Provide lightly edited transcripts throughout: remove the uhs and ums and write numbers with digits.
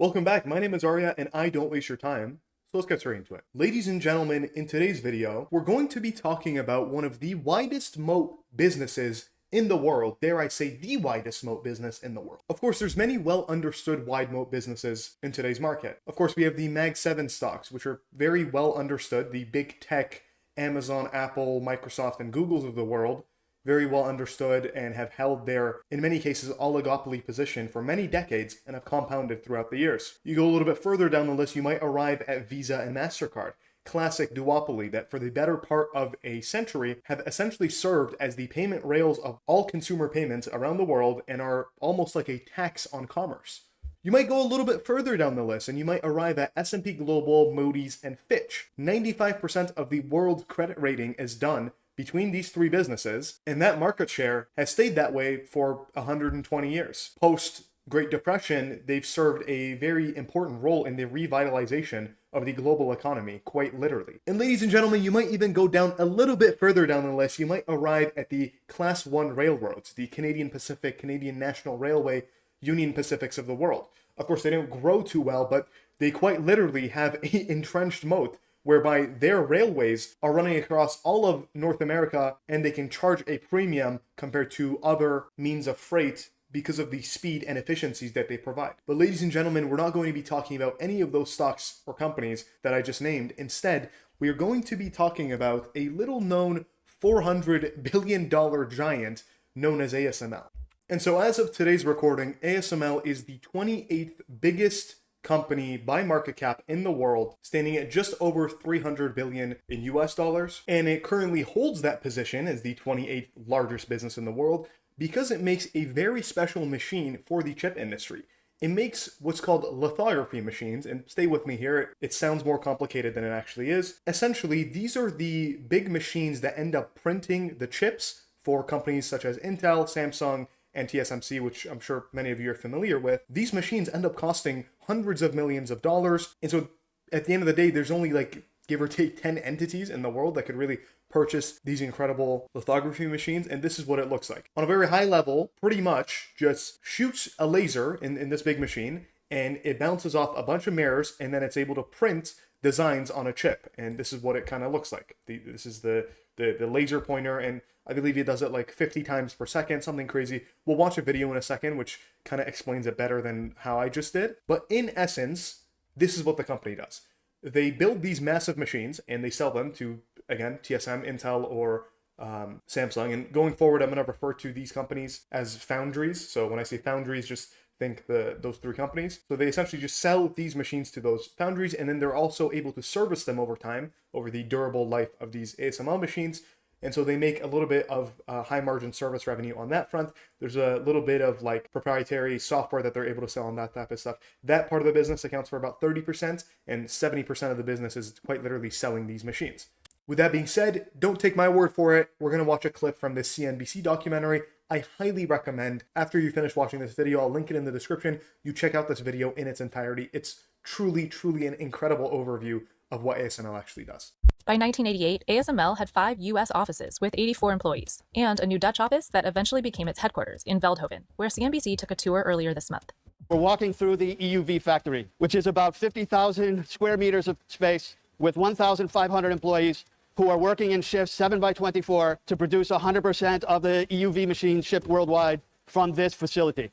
Welcome back, my name is Arya and I don't waste your time, so let's get straight into it. Ladies and gentlemen, in today's video, we're going to be talking about one of the widest moat businesses in the world, dare I say the widest moat business in the world. Of course, there's many well understood wide moat businesses in today's market. Of course, we have the Mag 7 stocks, which are very well understood, the big tech, Amazon, Apple, Microsoft, and Googles of the world, very well understood and have held their, in many cases, oligopoly position for many decades and have compounded throughout the years. You go a little bit further down the list, you might arrive at Visa and MasterCard, classic duopoly that for the better part of a century have essentially served as the payment rails of all consumer payments around the world and are almost like a tax on commerce. You might go a little bit further down the list and you might arrive at S&P Global, Moody's, and Fitch. 95% of the world's credit rating is done between these three businesses, and that market share has stayed that way for 120 years. Post Great Depression, they've served a very important role in the revitalization of the global economy, quite literally. And ladies and gentlemen, you might even go down a little bit further down the list. You might arrive at the Class 1 railroads, the Canadian Pacific, Canadian National Railway, Union Pacifics of the world. Of course, they don't grow too well, but they quite literally have an entrenched moat whereby their railways are running across all of North America and they can charge a premium compared to other means of freight because of the speed and efficiencies that they provide. But ladies and gentlemen, we're not going to be talking about any of those stocks or companies that I just named. Instead, we are going to be talking about a little known $400 billion giant known as ASML. And so as of today's recording, ASML is the 28th biggest company by market cap in the world, standing at just over 300 billion in US dollars, and it currently holds that position as the 28th largest business in the world because it makes a very special machine for the chip industry. It makes what's called lithography machines, and stay with me here, it sounds more complicated than it actually is. Essentially, these are the big machines that end up printing the chips for companies such as Intel, Samsung, and TSMC, which I'm sure many of you are familiar with. These machines end up costing hundreds of millions of dollars. And so at the end of the day, there's only like, give or take 10 entities in the world that could really purchase these incredible lithography machines. And this is what it looks like. On a very high level, pretty much just shoots a laser in this big machine and it bounces off a bunch of mirrors and then it's able to print designs on a chip. And this is what it kind of looks like. This is the laser pointer, and I believe it does it like 50 times per second, something crazy. We'll watch a video in a second, which kind of explains it better than how I just did. But in essence, this is what the company does. They build these massive machines and they sell them to, again, TSM, Intel, or Samsung. And going forward, I'm going to refer to these companies as foundries. So when I say foundries, just think those three companies. So they essentially just sell these machines to those foundries, and then they're also able to service them over time, over the durable life of these ASML machines. And so they make a little bit of high margin service revenue on that front. There's a little bit of like proprietary software that they're able to sell on that type of stuff. That part of the business accounts for about 30%, and 70% of the business is quite literally selling these machines. With that being said, don't take my word for it. We're going to watch a clip from this CNBC documentary. I highly recommend, after you finish watching this video, I'll link it in the description, you check out this video in its entirety. It's truly, truly an incredible overview of what ASML actually does. By 1988, ASML had 5 U.S. offices with 84 employees, and a new Dutch office that eventually became its headquarters in Veldhoven, where CNBC took a tour earlier this month. We're walking through the EUV factory, which is about 50,000 square meters of space with 1,500 employees who are working in shifts 7x24 to produce 100% of the EUV machines shipped worldwide from this facility.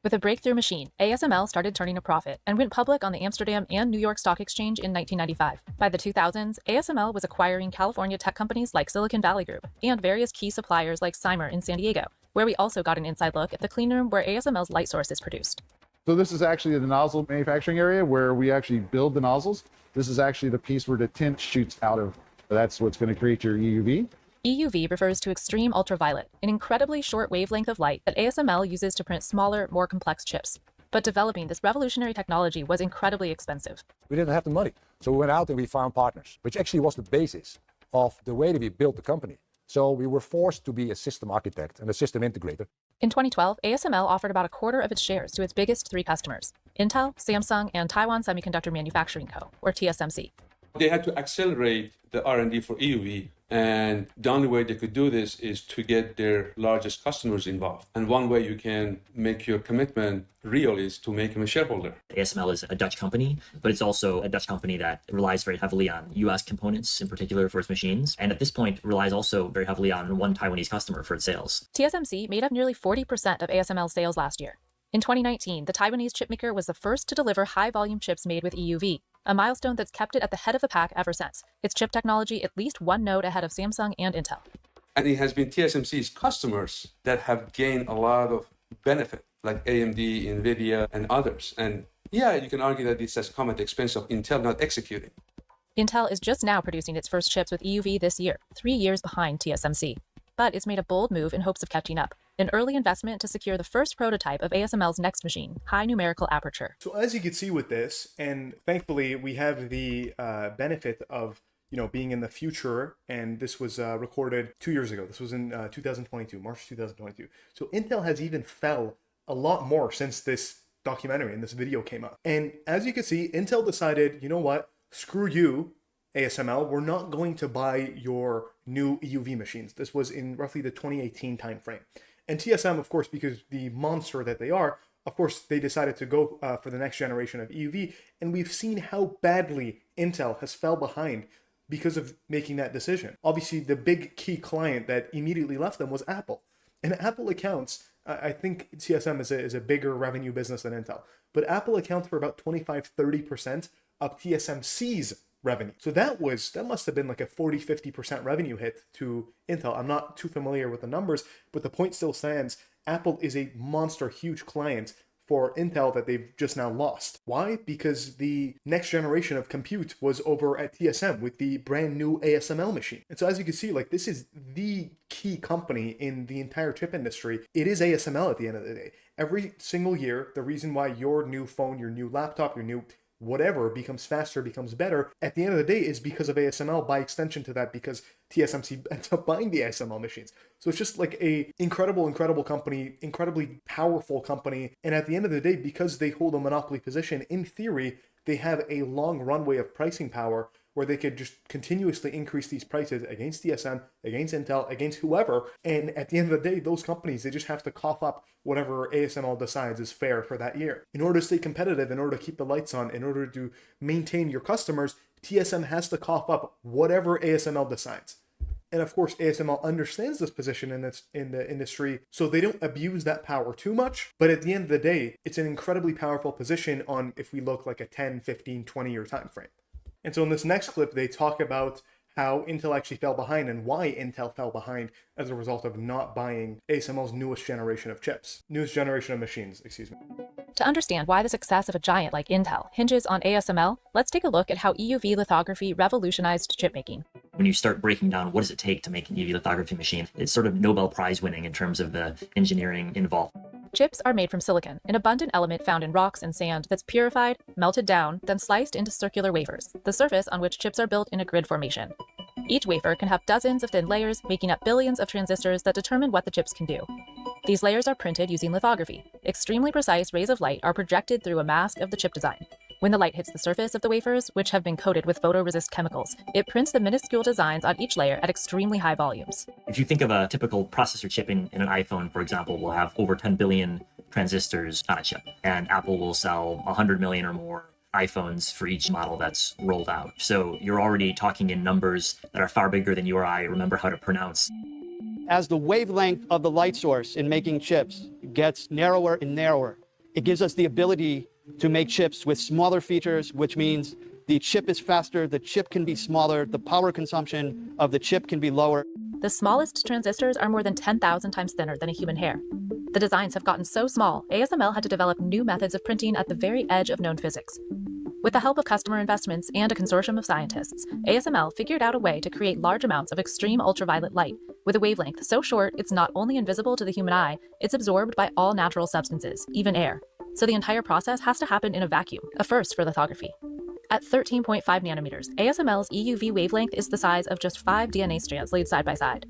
With a breakthrough machine, ASML started turning a profit and went public on the Amsterdam and New York Stock Exchange in 1995. By the 2000s, ASML was acquiring California tech companies like Silicon Valley Group and various key suppliers like Cymer in San Diego, where we also got an inside look at the clean room where ASML's light source is produced. So this is actually the nozzle manufacturing area where we actually build the nozzles. This is actually the piece where the tint shoots out of. That's what's going to create your EUV. EUV refers to extreme ultraviolet, an incredibly short wavelength of light that ASML uses to print smaller, more complex chips. But developing this revolutionary technology was incredibly expensive. We didn't have the money, so we went out and we found partners, which actually was the basis of the way that we built the company. So we were forced to be a system architect and a system integrator. In 2012, ASML offered about a quarter of its shares to its biggest 3 customers, Intel, Samsung, and Taiwan Semiconductor Manufacturing Co., or TSMC. They had to accelerate the R&D for EUV, and the only way they could do this is to get their largest customers involved. And one way you can make your commitment real is to make them a shareholder. ASML is a Dutch company, but it's also a Dutch company that relies very heavily on US components, in particular for its machines, and at this point relies also very heavily on one Taiwanese customer for its sales. TSMC made up nearly 40% of ASML's sales last year. In 2019, the Taiwanese chipmaker was the first to deliver high-volume chips made with EUV, a milestone that's kept it at the head of the pack ever since. Its chip technology at least one node ahead of Samsung and Intel. And it has been TSMC's customers that have gained a lot of benefit, like AMD, NVIDIA, and others. And yeah, you can argue that this has come at the expense of Intel not executing. Intel is just now producing its first chips with EUV this year, 3 years behind TSMC. But it's made a bold move in hopes of catching up, an early investment to secure the first prototype of ASML's next machine, high numerical aperture. So as you can see with this, and thankfully we have the benefit of being in the future, and this was recorded 2 years ago. This was in 2022, March 2022. So Intel has even fell a lot more since this documentary and this video came up. And as you can see, Intel decided, you know what, screw you, ASML, we're not going to buy your new EUV machines. This was in roughly the 2018 timeframe. And TSM, of course, because the monster that they are, of course, they decided to go for the next generation of EUV. And we've seen how badly Intel has fell behind because of making that decision. Obviously, the big key client that immediately left them was Apple. And Apple accounts, I think TSM is a bigger revenue business than Intel, but Apple accounts for about 25-30% of TSMC's revenue. So that must have been like a 40-50% revenue hit to Intel. I'm not too familiar with the numbers, but the point still stands. Apple is a monster huge client for Intel that they've just now lost. Why? Because the next generation of compute was over at TSM with the brand new ASML machine. And so as you can see, like, this is the key company in the entire chip industry. It is ASML at the end of the day. Every single year, the reason why your new phone, your new laptop, your new whatever becomes faster, becomes better, at the end of the day is because of ASML, by extension to that, because TSMC ends up buying the ASML machines. So it's just like a incredible company, incredibly powerful company. And at the end of the day, because they hold a monopoly position, in theory, they have a long runway of pricing power where they could just continuously increase these prices against TSM, against Intel, against whoever. And at the end of the day, those companies, they just have to cough up whatever ASML decides is fair for that year. In order to stay competitive, in order to keep the lights on, in order to maintain your customers, TSM has to cough up whatever ASML decides. And of course, ASML understands this position in the industry, so they don't abuse that power too much. But at the end of the day, it's an incredibly powerful position on, if we look like a 10, 15, 20-year time frame. And so in this next clip, they talk about how Intel actually fell behind and why Intel fell behind as a result of not buying ASML's newest generation of chips. Newest generation of machines, excuse me. To understand why the success of a giant like Intel hinges on ASML, let's take a look at how EUV lithography revolutionized chipmaking. When you start breaking down what does it take to make an EUV lithography machine, it's sort of Nobel Prize winning in terms of the engineering involved. Chips are made from silicon, an abundant element found in rocks and sand that's purified, melted down, then sliced into circular wafers, the surface on which chips are built in a grid formation. Each wafer can have dozens of thin layers, making up billions of transistors that determine what the chips can do. These layers are printed using lithography. Extremely precise rays of light are projected through a mask of the chip design. When the light hits the surface of the wafers, which have been coated with photoresist chemicals, it prints the minuscule designs on each layer at extremely high volumes. If you think of a typical processor chip in an iPhone, for example, will have over 10 billion transistors on a chip, and Apple will sell 100 million or more iPhones for each model that's rolled out. So you're already talking in numbers that are far bigger than you or I remember how to pronounce. As the wavelength of the light source in making chips gets narrower and narrower, it gives us the ability to make chips with smaller features, which means the chip is faster, the chip can be smaller, the power consumption of the chip can be lower. The smallest transistors are more than 10,000 times thinner than a human hair. The designs have gotten so small, ASML had to develop new methods of printing at the very edge of known physics. With the help of customer investments and a consortium of scientists, ASML figured out a way to create large amounts of extreme ultraviolet light with a wavelength so short it's not only invisible to the human eye, it's absorbed by all natural substances, even air. So the entire process has to happen in a vacuum, a first for lithography. At 13.5 nanometers, ASML's EUV wavelength is the size of just 5 DNA strands laid side by side.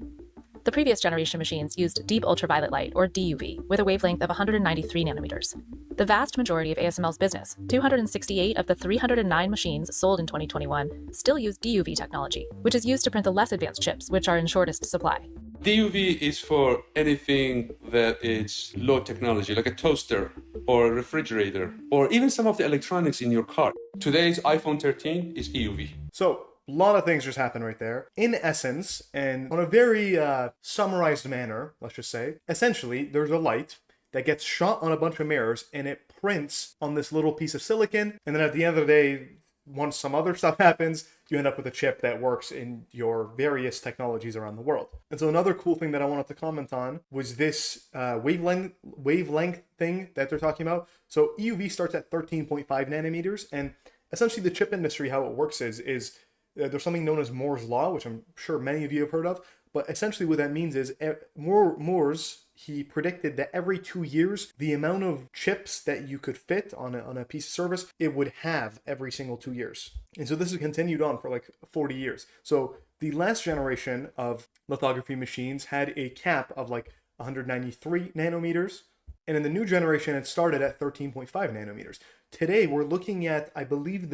The previous generation machines used deep ultraviolet light, or DUV, with a wavelength of 193 nanometers. The vast majority of ASML's business, 268 of the 309 machines sold in 2021, still use DUV technology, which is used to print the less advanced chips, which are in shortest supply. DUV is for anything that is low technology, like a toaster or a refrigerator, or even some of the electronics in your car. Today's iPhone 13 is EUV. So, a lot of things just happened right there. In essence, and on a very summarized manner, let's just say, essentially, there's a light that gets shot on a bunch of mirrors and it prints on this little piece of silicon. And then at the end of the day, once some other stuff happens, you end up with a chip that works in your various technologies around the world. And so another cool thing that I wanted to comment on was this wavelength thing that they're talking about. So EUV starts at 13.5 nanometers, and essentially the chip industry, how it works is there's something known as Moore's Law, which I'm sure many of you have heard of. But essentially what that means is Moore's, he predicted that every 2 years, the amount of chips that you could fit on a piece of service, it would have every single 2 years. And so this has continued on for like 40 years. So the last generation of lithography machines had a cap of like 193 nanometers. And in the new generation, it started at 13.5 nanometers. Today, we're looking at, I believe,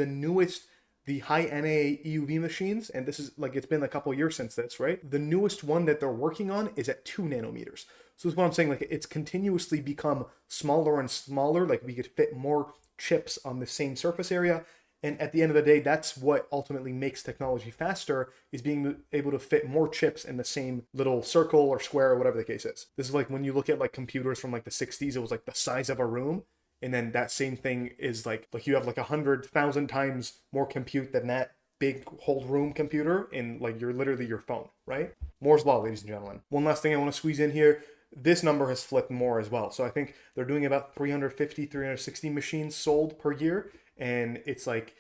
the high NA EUV machines, and this is like, it's been a couple years since this, right? The newest one that they're working on is at 2 nanometers. So that's what I'm saying, like it's continuously become smaller and smaller, like we could fit more chips on the same surface area. And at the end of the day, that's what ultimately makes technology faster, is being able to fit more chips in the same little circle or square or whatever the case is. This is like when you look at like computers from like the 60s, it was like the size of a room. And then that same thing is like you have like 100,000 times more compute than that big whole room computer in like literally your phone, right? Moore's Law, ladies and gentlemen. One last thing I want to squeeze in here. This number has flipped more as well. So I think they're doing about 350, 360 machines sold per year. And it's like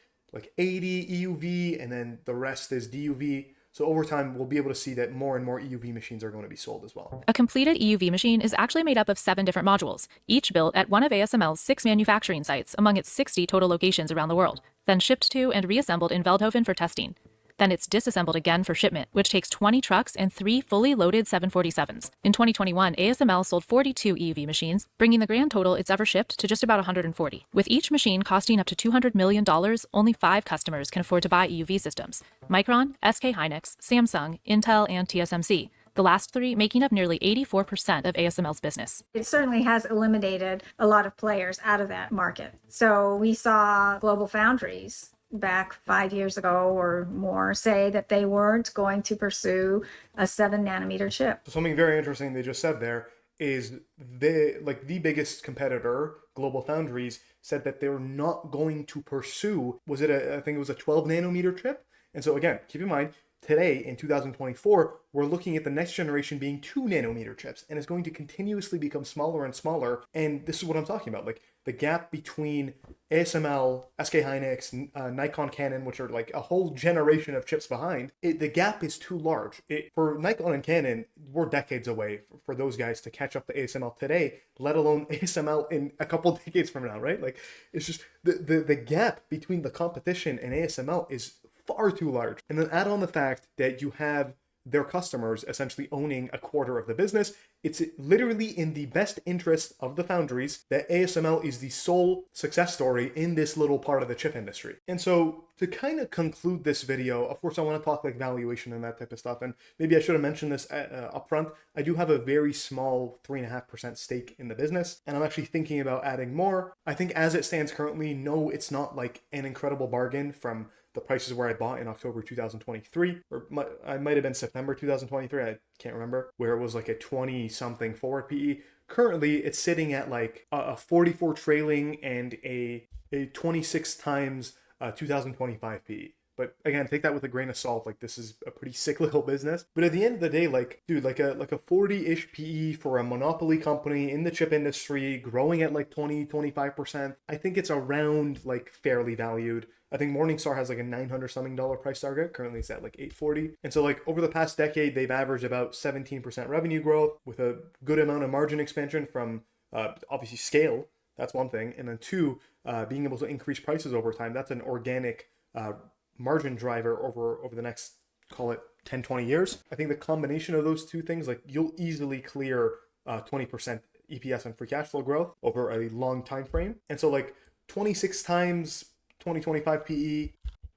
80 EUV and then the rest is DUV. So over time, we'll be able to see that more and more EUV machines are going to be sold as well. A completed EUV machine is actually made up of 7 different modules, each built at one of ASML's 6 manufacturing sites among its 60 total locations around the world, then shipped to and reassembled in Veldhoven for testing. Then it's disassembled again for shipment, which takes 20 trucks and 3 fully loaded 747s. In 2021, ASML sold 42 EUV machines, bringing the grand total it's ever shipped to just about 140. With each machine costing up to $200 million, only 5 customers can afford to buy EUV systems: Micron, SK Hynix, Samsung, Intel, and TSMC. The last 3 making up nearly 84% of ASML's business. It certainly has eliminated a lot of players out of that market. So we saw Global Foundries back 5 years ago or more say that they weren't going to pursue a 7 nanometer chip. So something very interesting they just said there is the biggest competitor, Global Foundries, said that they're not going to pursue, I think it was a 12 nanometer chip. And so again, keep in mind, today in 2024, we're looking at the next generation being 2 nanometer chips, and it's going to continuously become smaller and smaller. And this is what I'm talking about. Like the gap between ASML, SK Hynix, Nikon, Canon, which are like a whole generation of chips behind, the gap is too large. For Nikon and Canon, we're decades away for those guys to catch up to ASML today, let alone ASML in a couple decades from now, right? Like it's just the gap between the competition and ASML is far too large. And then add on the fact that you have their customers essentially owning a quarter of the business. It's literally in the best interest of the foundries that ASML is the sole success story in this little part of the chip industry. And so to kind of conclude this video, of course, I want to talk like valuation and that type of stuff. And maybe I should have mentioned this up front. I do have a very small 3.5% stake in the business, and I'm actually thinking about adding more. I think as it stands currently, no, it's not like an incredible bargain from the prices where I bought in October 2023, or I might have been September 2023, I can't remember, where it was like a 20 something forward PE. Currently, it's sitting at like a 44 trailing and a 26 times 2025 PE. But again, take that with a grain of salt. Like this is a pretty cyclical business. But at the end of the day, like, dude, like a 40-ish PE for a monopoly company in the chip industry, growing at like 20-25%. I think it's around like fairly valued. I think Morningstar has like a $900 something price target. Currently it's at like 840. And so like over the past decade, they've averaged about 17% revenue growth with a good amount of margin expansion from obviously scale. That's one thing. And then 2, being able to increase prices over time. That's an organic margin driver over the next call it 10, 20 years. I think the combination of those two things, like you'll easily clear 20% EPS and free cash flow growth over a long time frame. And so like 26 times 2025 PE,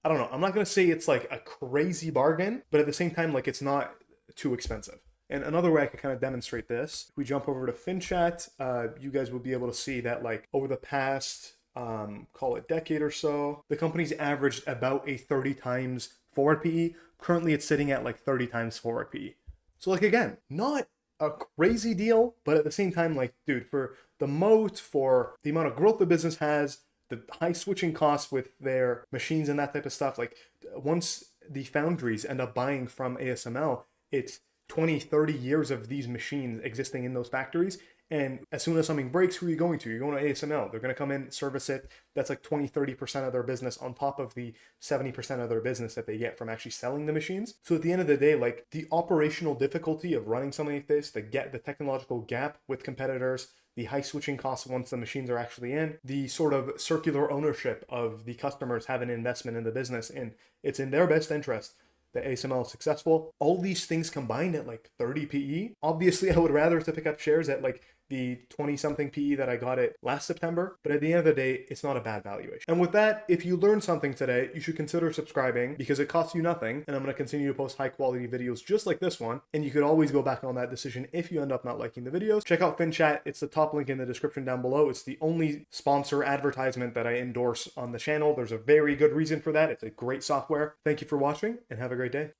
I don't know. I'm not going to say it's like a crazy bargain, but at the same time, like it's not too expensive. And another way I could kind of demonstrate this, if we jump over to FinChat, you guys will be able to see that like over the past, call it decade or so, the company's averaged about a 30 times forward PE. Currently, it's sitting at like 30 times forward PE. So like, again, not a crazy deal, but at the same time, like, dude, for the moat, for the amount of growth the business has, the high switching costs with their machines and that type of stuff, like once the foundries end up buying from ASML, it's 20, 30 years of these machines existing in those factories. And as soon as something breaks, who are you going to? You're going to ASML. They're going to come in, service it. That's like 20, 30% of their business on top of the 70% of their business that they get from actually selling the machines. So at the end of the day, like the operational difficulty of running something like this, the technological gap with competitors, the high switching costs once the machines are actually in, the sort of circular ownership of the customers have an investment in the business, and it's in their best interest that ASML is successful. All these things combined at like 30 PE. Obviously, I would rather to pick up shares at like the 20-something PE that I got it last September, but at the end of the day, it's not a bad valuation. And with that, if you learned something today, you should consider subscribing because it costs you nothing, and I'm going to continue to post high-quality videos just like this one, and you could always go back on that decision if you end up not liking the videos. Check out FinChat. It's the top link in the description down below. It's the only sponsor advertisement that I endorse on the channel. There's a very good reason for that. It's a great software. Thank you for watching, and have a great day.